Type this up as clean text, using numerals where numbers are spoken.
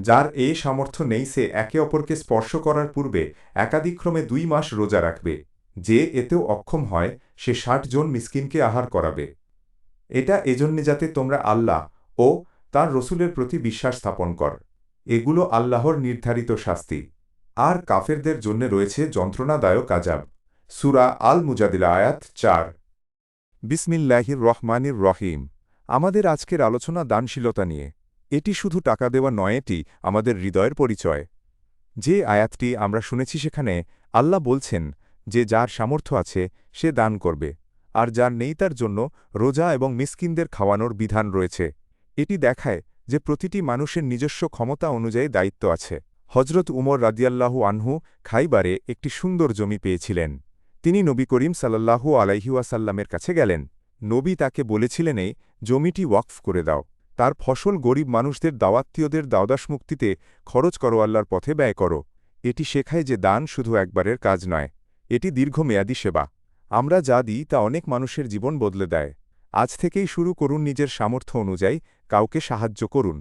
যার এই সামর্থ্য নেই সে একে অপরকে স্পর্শ করার পূর্বে একাদিক্রমে 2 মাস রোজা রাখবে। যে এতেও অক্ষম হয় সে 60 জন মিসকিনকে আহার করাবে। এটা এজন্যে যাতে তোমরা আল্লাহ ও তার রসুলের প্রতি বিশ্বাস স্থাপন কর। এগুলো আল্লাহর নির্ধারিত শাস্তি। আর কাফেরদের জন্য রয়েছে যন্ত্রণাদায়ক আযাব। সূরা আল মুজাদিলা আয়াত 4। বিসমিল্লাহির রহমানির রহিম। আমাদের আজকের আলোচনা দানশীলতা নিয়ে। এটি শুধু টাকা দেওয়া নয়, এটি আমাদের হৃদয়ের পরিচয়। যে আয়াতটি আমরা শুনেছি সেখানে আল্লাহ বলছেন যে যার সামর্থ্য আছে সে দান করবে, আর যার নেই তার জন্য রোজা এবং মিসকিনদের খাওয়ানোর বিধান রয়েছে। এটি দেখায় যে প্রতিটি মানুষের নিজস্ব ক্ষমতা অনুযায়ী দায়িত্ব আছে। হজরত উমর রাদিয়াল্লাহু আনহু খাইবারে একটি সুন্দর জমি পেয়েছিলেন। তিনি নবী করিম সাল্লাল্লাহু আলাইহি ওয়াসাল্লামের কাছে গেলেন। নবী তাকে বলেছিলেন, এই জমিটি ওয়াকফ করে দাও। তার ফসল গরিব মানুষদের দাওয়াত্মীয়দের দাওদাসমুক্তিতে খরচ করো, আল্লাহর পথে ব্যয় করো। এটি শেখায় যে দান শুধু একবারের কাজ নয়, এটি দীর্ঘমেয়াদী সেবা। আমরা যা দিই তা অনেক মানুষের জীবন বদলে দেয়। আজ থেকেই শুরু করুন, নিজের সামর্থ্য অনুযায়ী কাউকে সাহায্য করুন।